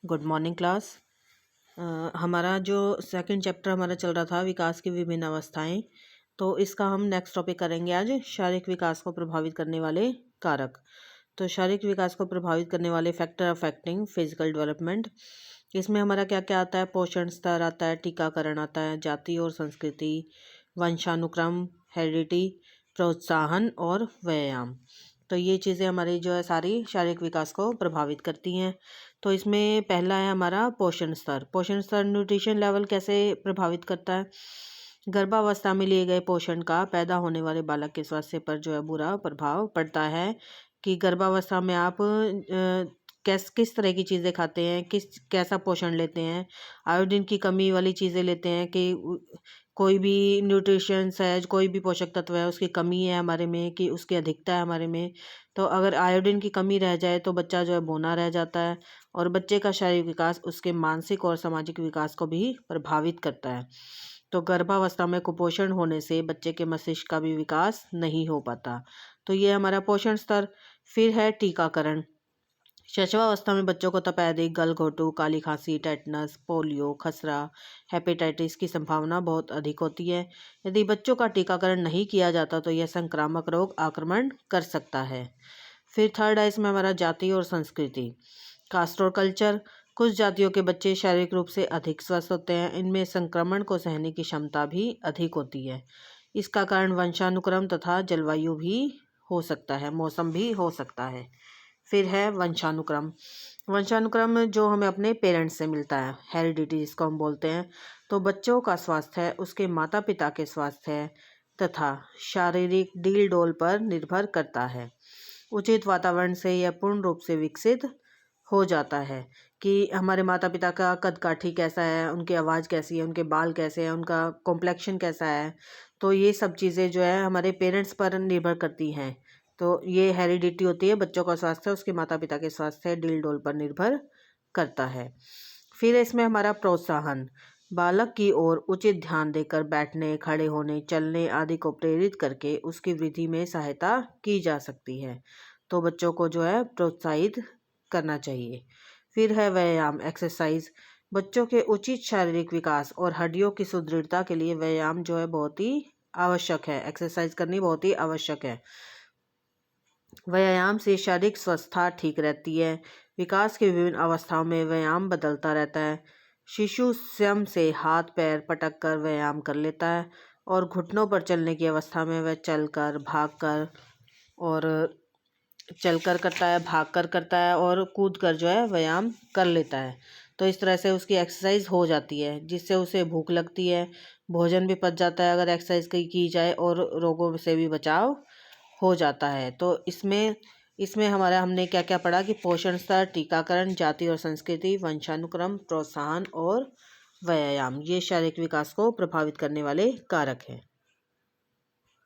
Good morning class. हमारा जो second chapter हमारा चल रहा था विकास की विभिन्न अवस्थाएं, तो इसका हम नेक्स्ट टॉपिक करेंगे आज शारीरिक विकास को प्रभावित करने वाले कारक। तो शारीरिक विकास को प्रभावित करने वाले फैक्टर अफेक्टिंग फिजिकल डेवलपमेंट, इसमें हमारा क्या क्या आता है? पोषण स्तर आता है, टीकाकरण आता है, जाति और संस्कृति, वंशानुक्रम, हेरिडिटी, प्रोत्साहन और व्यायाम। तो ये चीज़ें हमारी जो है सारी शारीरिक विकास को प्रभावित करती हैं। तो इसमें पहला है हमारा पोषण स्तर। पोषण स्तर न्यूट्रिशन लेवल कैसे प्रभावित करता है? गर्भावस्था में लिए गए पोषण का पैदा होने वाले बालक के स्वास्थ्य पर जो है बुरा प्रभाव पड़ता है। कि गर्भावस्था में आप किस तरह की चीज़ें खाते हैं, कैसा पोषण लेते हैं, आयोडीन की कमी वाली चीज़ें लेते हैं कि कोई भी न्यूट्रिशंस है, कोई भी पोषक तत्व है उसकी कमी है हमारे में कि उसकी अधिकता है हमारे में। तो अगर आयोडीन की कमी रह जाए तो बच्चा जो है बौना रह जाता है और बच्चे का शारीरिक विकास उसके मानसिक और सामाजिक विकास को भी प्रभावित करता है। तो गर्भावस्था में कुपोषण होने से बच्चे के मस्तिष्क का भी विकास नहीं हो पाता। तो ये हमारा पोषण स्तर। फिर है टीकाकरण। शिशुवावस्था में बच्चों को तपेदिक, गलघोटू, काली खांसी, टेटनस, पोलियो, खसरा, हेपेटाइटिस की संभावना बहुत अधिक होती है। यदि बच्चों का टीकाकरण नहीं किया जाता तो यह संक्रामक रोग आक्रमण कर सकता है। फिर थर्ड है इसमें हमारा जाति और संस्कृति। कास्ट और कल्चर। कुछ जातियों के बच्चे शारीरिक रूप से अधिक स्वस्थ होते हैं, इनमें संक्रमण को सहने की क्षमता भी अधिक होती है। इसका कारण वंशानुक्रम तथा जलवायु भी हो सकता है, मौसम भी हो सकता है। फिर है वंशानुक्रम। वंशानुक्रम जो हमें अपने पेरेंट्स से मिलता है, हेरिडिटी जिसको हम बोलते हैं। तो बच्चों का स्वास्थ्य है उसके माता पिता के स्वास्थ्य है तथा शारीरिक डील डोल पर निर्भर करता है। उचित वातावरण से यह पूर्ण रूप से विकसित हो जाता है कि हमारे माता पिता का कद काठी कैसा है, उनकी आवाज़ कैसी है, उनके बाल कैसे हैं, उनका कॉम्प्लेक्शन कैसा है। तो ये सब चीज़ें जो है हमारे पेरेंट्स पर निर्भर करती हैं। तो ये हेरिडिटी होती है, बच्चों का स्वास्थ्य उसके माता पिता के स्वास्थ्य डील डोल पर निर्भर करता है। फिर इसमें हमारा प्रोत्साहन। बालक की ओर उचित ध्यान देकर बैठने, खड़े होने, चलने आदि को प्रेरित करके उसकी वृद्धि में सहायता की जा सकती है। तो बच्चों को जो है प्रोत्साहित करना चाहिए। फिर है व्यायाम, एक्सरसाइज। बच्चों के उचित शारीरिक विकास और हड्डियों की सुदृढ़ता के लिए व्यायाम जो है बहुत ही आवश्यक है, एक्सरसाइज करनी बहुत ही आवश्यक है। व्यायाम से शारीरिक स्वस्थता ठीक रहती है। विकास की विभिन्न अवस्थाओं में व्यायाम बदलता रहता है। शिशु स्वयं से हाथ पैर पटक कर व्यायाम कर लेता है और घुटनों पर चलने की अवस्था में वह चलकर, भागकर और चलकर करता है, भागकर करता है और कूदकर जो है व्यायाम कर लेता है। तो इस तरह से उसकी एक्सरसाइज हो जाती है जिससे उसे भूख लगती है, भोजन भी पच जाता है अगर एक्सरसाइज की जाए और रोगों से भी बचाव हो जाता है। तो इसमें हमारा हमने क्या क्या पढ़ा कि पोषण स्तर, टीकाकरण, जाति और संस्कृति, वंशानुक्रम, प्रोत्साहन और व्यायाम, ये शारीरिक विकास को प्रभावित करने वाले कारक हैं।